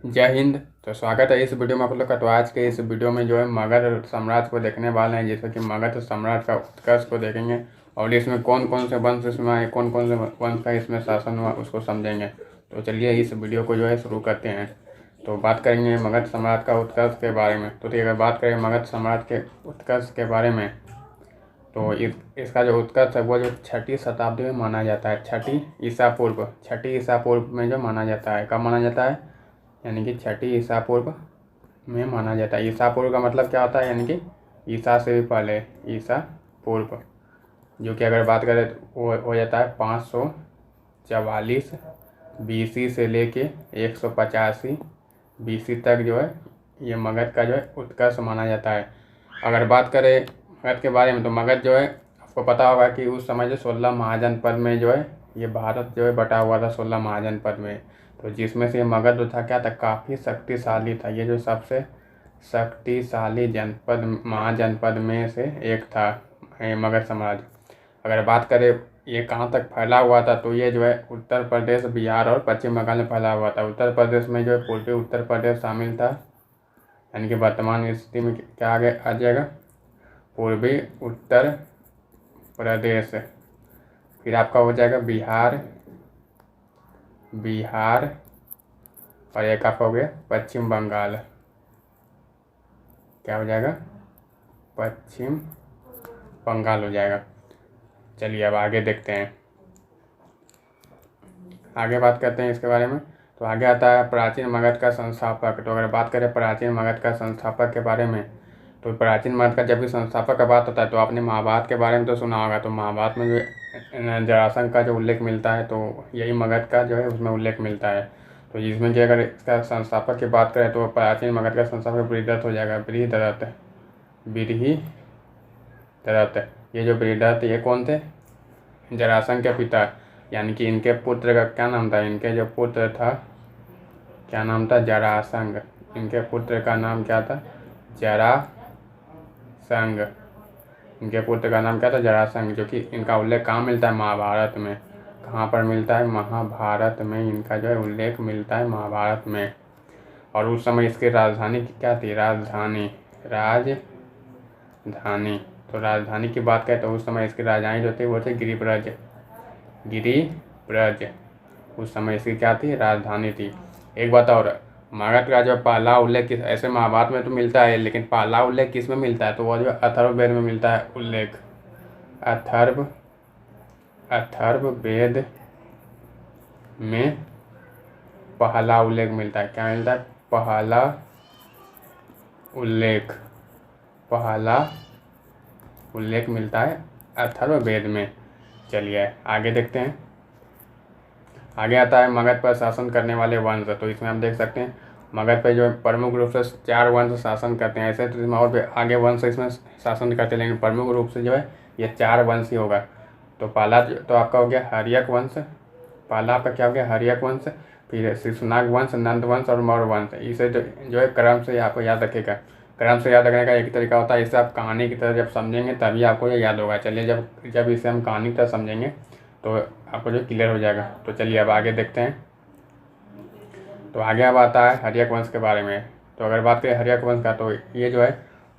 जय हिंद। तो स्वागत है इस वीडियो में आप लोग का। तो आज के इस वीडियो में जो है मगध साम्राज्य को देखने वाले हैं, जैसे कि मगध साम्राज्य का उत्कर्ष को देखेंगे और इसमें कौन कौन से वंश इसमें आए, कौन कौन से वंश का इसमें शासन हुआ उसको समझेंगे। तो चलिए इस वीडियो को जो है शुरू करते हैं। तो बात करेंगे मगध साम्राज्य का उत्कर्ष के बारे में। तो ठीक है, बात करें मगध साम्राज्य के उत्कर्ष के बारे में, तो इसका जो उत्कर्ष है वो जो 6ठी शताब्दी में माना जाता है। 6ठी ईसा पूर्व में जो माना जाता है। कब माना जाता है? यानी कि 6ठी ईसा पूर्व में माना जाता है। ईसा पूर्व का मतलब क्या होता है? यानी कि ईसा से भी पहले, ईसा पूर्व, जो कि अगर बात करें तो वो हो जाता है 544 BC से लेके 185 BC तक जो है ये मगध का जो है उत्कर्ष माना जाता है। अगर बात करें मगध के बारे में, तो मगध जो है आपको पता होगा कि उस समय जो 16 महाजनपद में जो है ये भारत जो है बटा हुआ था 16 महाजनपद में। तो जिसमें से मगध जो था क्या था, काफ़ी शक्तिशाली था। ये जो सबसे शक्तिशाली जनपद महाजनपद में से एक था मगध साम्राज्य। अगर बात करें ये कहाँ तक फैला हुआ था, तो ये जो है उत्तर प्रदेश, बिहार और पश्चिम बंगाल में फैला हुआ था। उत्तर प्रदेश में जो है पूर्वी उत्तर प्रदेश शामिल था, यानी कि वर्तमान स्थिति में क्या आगे आ जाएगा, पूर्वी उत्तर प्रदेश। फिर आपका हो जाएगा बिहार और एक आपका हो गया पश्चिम बंगाल। क्या हो जाएगा? पश्चिम बंगाल हो जाएगा। चलिए अब आगे देखते हैं, आगे बात करते हैं इसके बारे में। तो आगे आता है प्राचीन मगध का संस्थापक। तो अगर बात करें प्राचीन मगध का संस्थापक के बारे में, तो प्राचीन मगध का जब भी संस्थापक का बात होता है तो आपने महाभारत के बारे में तो सुना होगा। तो महाभारत में जो जरासंध का जो उल्लेख मिलता है, तो यही मगध का जो है उसमें उल्लेख मिलता है। तो जिसमें कि अगर इसका संस्थापक की बात करें तो प्राचीन मगध का संस्थापक बृहदत्त हो जाएगा। बृहदत्त। ये जो बृहदत्त ये कौन थे? जरासंध के पिता, यानी कि इनके पुत्र का क्या नाम था? इनके जो पुत्र था क्या नाम था? जरासंध। इनके पुत्र का नाम क्या था? जरासंध। इनके पुत्र का नाम क्या था? जरासंध। जो कि इनका उल्लेख कहाँ मिलता है? महाभारत में। कहाँ पर मिलता है? महाभारत में इनका जो है उल्लेख मिलता है, महाभारत में। और उस समय इसकी राजधानी क्या थी? राजधानी। तो राजधानी की बात करें तो उस समय इसकी राजधानी जो थी वो थी गिरिब्रज। उस समय इसकी क्या थी? राजधानी थी। एक बात और, मगध का जो पहला उल्लेख किस, ऐसे महाभारत में तो मिलता है, लेकिन पहला उल्लेख किस में मिलता है? तो वो जो अथर्ववेद में मिलता है उल्लेख। अथर्ववेद में पहला उल्लेख मिलता है। क्या मिलता है? पहला उल्लेख मिलता है अथर्ववेद में। चलिए आगे देखते हैं। आगे आता है मगध पर शासन करने वाले वंश। तो इसमें हम देख सकते हैं मगध पर जो प्रमुख रूप से 4 वंश शासन करते हैं। ऐसे तो इसमें और भी आगे वंश इसमें शासन करते हैं, लेकिन प्रमुख रूप से जो है ये 4 वंश ही होगा। तो पहला तो आपका हो गया हर्यक वंश। पहला आपका क्या हो गया? हर्यक वंश। फिर शिशुनाग वंश, नंद वंश और मौर्य वंश। इसे जो है क्रम से आपको याद रखेगा। क्रम से याद रखने का एक तरीका होता है, इसे आप कहानी की तरह जब समझेंगे तभी आपको ये याद होगा। चलिए जब इसे हम कहानी की तरह समझेंगे तो आपको जो क्लियर हो जाएगा। तो चलिए अब आगे देखते हैं। तो आगे अब आता है हर्यक वंश के बारे में। तो अगर बात करें हर्यक वंश का, तो ये जो है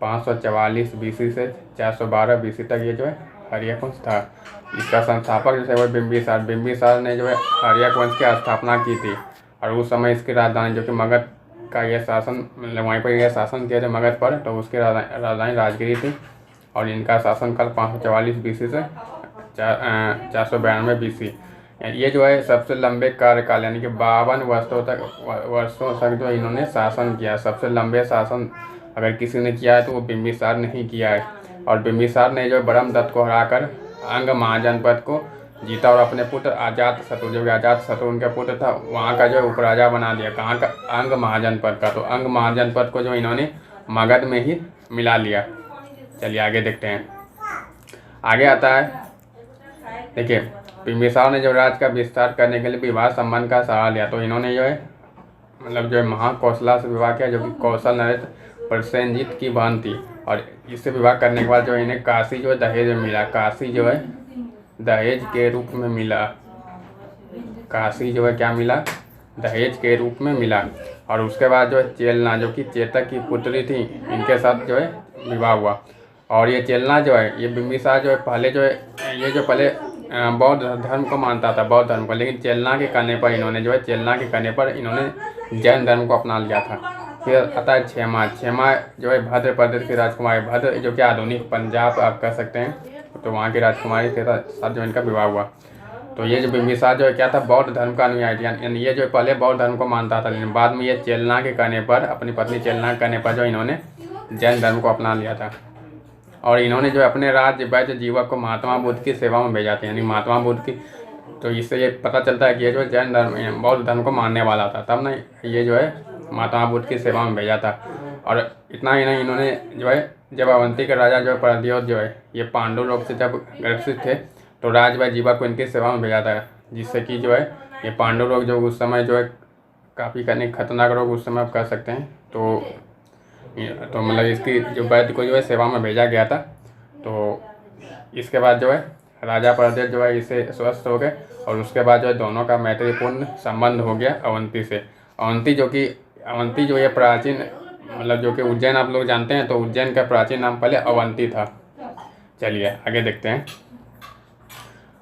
544 BC से 412 BC तक ये जो है हर्यक वंश था। इसका संस्थापक जो है वो बिम्बिसार ने जो है हर्यक वंश की स्थापना की थी। और उस समय इसकी राजधानी जो कि मगध का यह शासन, मतलब वहीं पर यह शासन किया था मगध पर, तो उसकी राजधानी राजगिरी थी। और इनका शासनकाल 544 BC से 492 BC। ये जो है सबसे लंबे कार्यकाल, यानी कि 52 वर्षों तक जो इन्होंने शासन किया। सबसे लंबे शासन अगर किसी ने किया है तो वो बिम्बिसार ने ही किया है। और बिम्बिसार ने जो ब्रह्मदत्त को हराकर अंग महाजनपद को जीता और अपने पुत्र अजातशत्रु, जो कि अजातशत्रु उनका पुत्र था, वहाँ का जो है उपराजा बना दिया। कहाँ का? अंग महाजनपद का। तो अंग महाजनपद को जो इन्होंने मगध में ही मिला लिया। चलिए आगे देखते हैं। आगे आता है, देखिए बिम्बिसार ने जो राज्य का विस्तार करने के लिए विवाह संबंध का सहारा लिया। तो इन्होंने जो है मतलब जो है महाकौशला से विवाह किया, जो कि कौशल नरेश प्रसेनजीत की बहन थी। और इससे विवाह करने के बाद जो इन्हें काशी जो है दहेज में मिला। काशी जो है दहेज के रूप में मिला। काशी जो है क्या मिला? दहेज के रूप में मिला। और उसके बाद जो है चेलना जो कि चेतक की पुत्री थी, इनके साथ जो है विवाह हुआ। और ये चेलना जो है, ये बिंबिसार जो है पहले जो है ये जो पहले बौद्ध धर्म को मानता था, बौद्ध धर्म को, लेकिन चेलना के कहने पर इन्होंने जो है चेलना के कहने पर इन्होंने जैन धर्म को अपना लिया था। फिर आता है क्षेमा। क्षेमा जो है भद्र प्रदेश की राजकुमारी, भद्र जो कि आधुनिक पंजाब आप कह सकते हैं, तो वहाँ की राजकुमारी के साथ जो इनका विवाह हुआ। तो ये जो बिंबिसार जो है क्या था, बौद्ध धर्म का अनुयायी था, यानी ये जो पहले बौद्ध धर्म को मानता था, लेकिन बाद में ये चेलना के कहने पर, अपनी पत्नी चेलना के कहने पर जो इन्होंने जैन धर्म को अपना लिया था। और इन्होंने जो अपने राज्य वैद्य जीवक को महात्मा बुद्ध की सेवा में भेजा था, यानी महात्मा बुद्ध की, तो इससे ये पता चलता है कि ये जो जैन धर्म बौद्ध धर्म को मानने वाला था, तब ना ये जो है महात्मा बुद्ध की सेवा में भेजा था। और इतना ही नहीं, इन्होंने जो है जब अवंती के राजा जो है प्रद्योत जो है ये पांडु लोग से जब ग्रसित थे, तो राज व जीवक को इनकी सेवा में भेजा था, जिससे कि जो है ये पांडु लोग जो उस समय जो है काफ़ी करने खतरनाक लोग उस समय आप कह सकते हैं, तो मतलब इसकी जो वैद्य को जो है सेवा में भेजा गया था। तो इसके बाद जो है राजा प्रद्योत जो है इससे स्वस्थ हो गए, और उसके बाद जो है दोनों का मैत्रीपूर्ण संबंध हो गया अवंती से। अवंती जो ये प्राचीन, मतलब जो कि उज्जैन आप लोग जानते हैं, तो उज्जैन का प्राचीन नाम पहले अवंती था। चलिए आगे देखते हैं।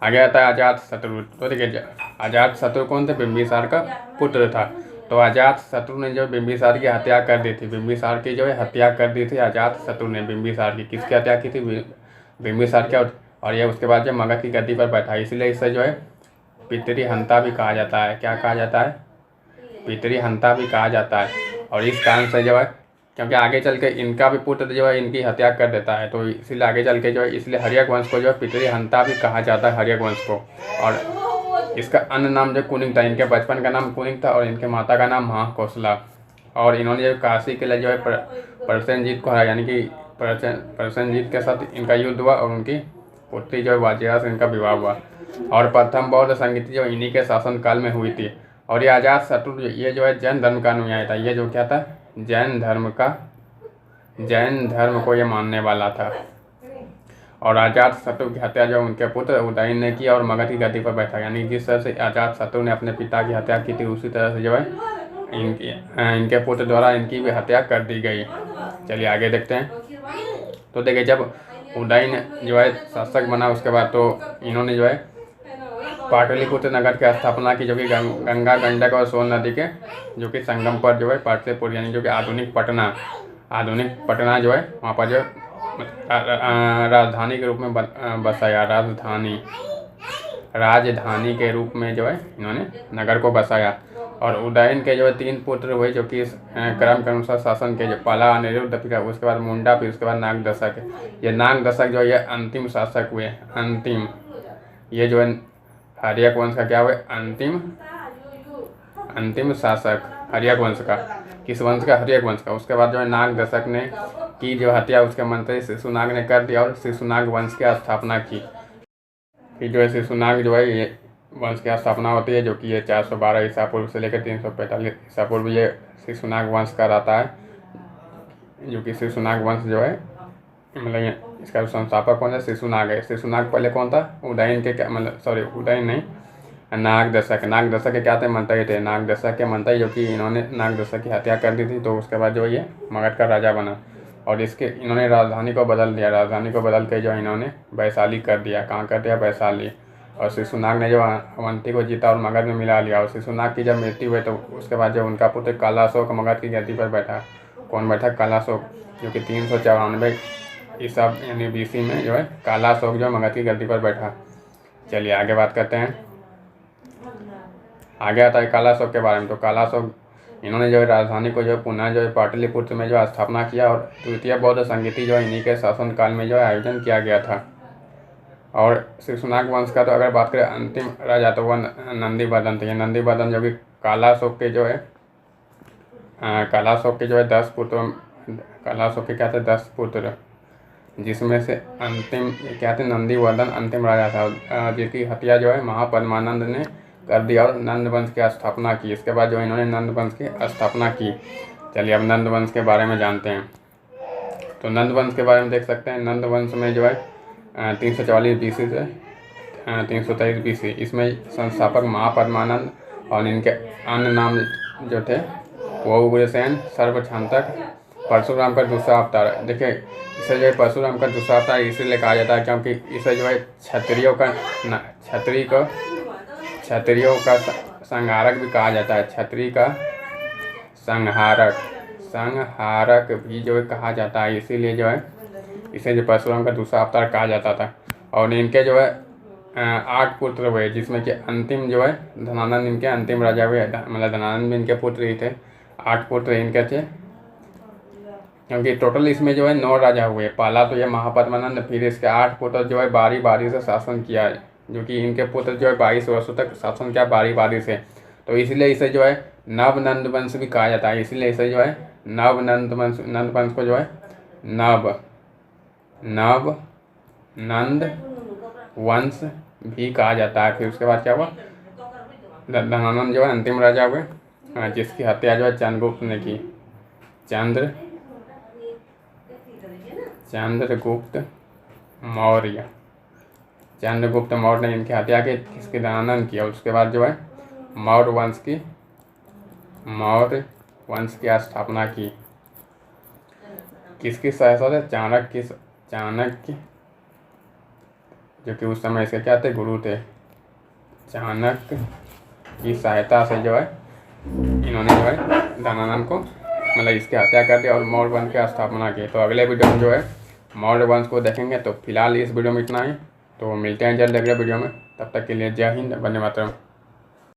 आगे आता है अजातशत्रु। तो देखिए अजातशत्रु कौन थे, बिंबिसार का पुत्र था। तो अजातशत्रु ने जो बिंबिसार की हत्या कर दी थी, बिंबिसार की जो है हत्या कर दी थी अजातशत्रु ने बिंबिसार की। किसकी हत्या की थी, बिंबिसार की। और ये उसके बाद जो मगध की गद्दी पर बैठा, इसलिए इसे जो है पितृहंता भी कहा जाता है। क्या कहा जाता है, पितृहंता भी कहा जाता है। और इस कारण से जो है, क्योंकि आगे चल के इनका भी पुत्र जो है इनकी हत्या कर देता है, तो इसीलिए आगे चल के जो है, इसलिए हर्यक वंश को जो है पितृहंता भी कहा जाता है, हर्यक वंश को। और इसका अन्य नाम जो कुनिक था, इनके बचपन का नाम कुनिक था, और इनके माता का नाम महाकौशला। और इन्होंने जो काशी के लिए जो है प्रसेनजीत को हराया, यानी कि प्रसेनजीत के साथ इनका युद्ध हुआ, और उनकी पुत्री जो है वाजिरा से इनका विवाह हुआ। और प्रथम बौद्ध संगीति जो इन्हीं के शासनकाल में हुई थी। और ये अजातशत्रु ये जो है जैन धर्म का अनुयायी था। ये जो क्या था, जैन धर्म को ये मानने वाला था। और अजातशत्रु की हत्या जो उनके पुत्र उदयन ने की और मगध की गद्दी पर बैठा, यानी जिस तरह से अजातशत्रु ने अपने पिता की हत्या की थी, उसी तरह से जो है इनके पुत्र द्वारा इनकी भी हत्या कर दी गई। चलिए आगे देखते हैं। तो देखिए जब उदयन जो है शासक बना, उसके बाद तो इन्होंने जो है पाटलिपुत्र नगर की स्थापना की, जो कि गंगा, गंडक और सोन नदी के जो कि संगम पर जो है पाटलिपुत्र, यानी जो कि आधुनिक पटना जो है वहाँ पर जो राजधानी के रूप में बसाया। राजधानी के रूप में जो है इन्होंने नगर को बसाया। और उदयन के जो है 3 पुत्र हुए, जो कि क्रम के अनुसार शासन के, जो पहला अनिरुद्ध, फिर उसके बाद मुंडा, फिर उसके बाद नागदशक। ये नागदशक जो ये अंतिम शासक हुए, अंतिम। ये जो है हर्यक वंश का क्या हुआ, अंतिम शासक हर्यक वंश का। किस वंश का, हर्यक वंश का। उसके बाद जो है नागदशक ने की जो हत्या, उसके मंत्री शिशुनाग ने कर दिया, और शिशुनाग वंश की स्थापना की। फिर जो है शिशुनाग जो है ये वंश की स्थापना होती है, जो कि ये 412 ईसा पूर्व से लेकर 345 ईसा पूर्व ये शिशुनाग वंश का रहता है। जो कि शिशुनाग वंश जो है, मतलब इसका संस्थापक कौन है, शिशुनाग है। शिशुनाग पहले कौन था, उदयन के क्या, मतलब सॉरी उदयन नहीं, नागदशक के क्या थे, मंत्री थे। नागदशक के मंत्री, जो कि इन्होंने नागदशक की हत्या कर दी थी, तो उसके बाद जो ये मगध का राजा बना। और इन्होंने राजधानी को बदल दिया, राजधानी को बदल के जो इन्होंने वैशाली कर दिया। कहाँ कर दिया, वैशाली। और शिशुनाग ने जो अवंती को जीता और मगध में मिला लिया। और शिशुनाग की जब मृत्यु हुई, तो उसके बाद जो उनका पुत्र कालाशोक मगध की गद्दी पर बैठा। कौन बैठा, कालाशोक, जो कि 394 ईसा यानी BC में जो है कालाशोक जो मगध की गद्दी पर बैठा। चलिए आगे बात करते हैं। आगे आता है कालाशोक के बारे में। तो कालाशोक इन्होंने जो है राजधानी को जो है पुनः जो है पाटलिपुत्र में जो स्थापना किया, और द्वितीय बौद्ध संगीति जो है इन्हीं के शासनकाल में जो है आयोजन किया गया था। और शिशुनाग वंश का तो अगर बात करें अंतिम राजा, तो वह नंदीवर्धन थे। नंदीवर्धन जो कि कालाशोक के जो है 10 पुत्र, कालाशोक के क्या थे, 10 पुत्र, जिसमें से अंतिम क्या थे, नंदीवर्धन अंतिम राजा था, जिसकी हत्या जो है महापद्मानंद ने कर दिया और नंद वंश की स्थापना की। इसके बाद जो इन्होंने नंद वंश की स्थापना की। चलिए अब नंद वंश के बारे में जानते हैं। तो नंद वंश के बारे में देख सकते हैं। नंद वंश में जो है 344 BC से 323 BC, इसमें संस्थापक महापद्मानंद और इनके अन्य नाम जो थे वो उग्रसेन सर्वक्षांतक परशुराम का दूसरा अवतार। देखिए इसे जो है परशुराम का दूसरा अवतार इसीलिए कहा जाता है क्योंकि इसे जो है क्षत्रियों का संहारक भी कहा जाता है। क्षत्रिय का संहारक भी जो है कहा जाता है, इसीलिए जो है इसे जो परशुराम का दूसरा अवतार कहा जाता था। और इनके जो है 8 पुत्र हुए, जिसमें कि अंतिम जो है धनानंद इनके अंतिम राजा हुए, मतलब धनानंद भी इनके पुत्र ही थे। 8 पुत्र इनके थे, क्योंकि टोटल इसमें जो है 9 राजा हुए। पहला तो ये महापद्मानंद, फिर इसके 8 पुत्र जो है बारी बारी से शासन किया है, जो कि इनके पुत्र जो है 22 वर्षों तक शासन किया बारी बारी से। तो इसलिए इसे जो है नवनंद वंश भी कहा जाता है। इसलिए इसे जो है नवनंद वंश को जो है नवनंद वंश भी कहा जाता है। फिर उसके बाद क्या हुआ, धनानंद जो है अंतिम राजा हुए, जिसकी हत्या जो है चंद्रगुप्त ने की। चंद्रगुप्त मौर्य ने इनकी हत्या की, इसके धनानंद किया। उसके बाद जो है मौर्य वंश की स्थापना की। किसकी सहायता से? चाणक्य जो कि उस समय इसके क्या थे, गुरु थे। चाणक्य की सहायता से जो है इन्होंने जो है धनानंद को मतलब इसकी हत्या कर दी और मौर्य वंश की स्थापना की। तो अगले वीडियो में जो है मौर्य वंश को देखेंगे। तो फिलहाल इस वीडियो में इतना ही, तो मिलते हैं जल्द अगले वीडियो में। तब तक के लिए जय हिंद, वंदे मातरम।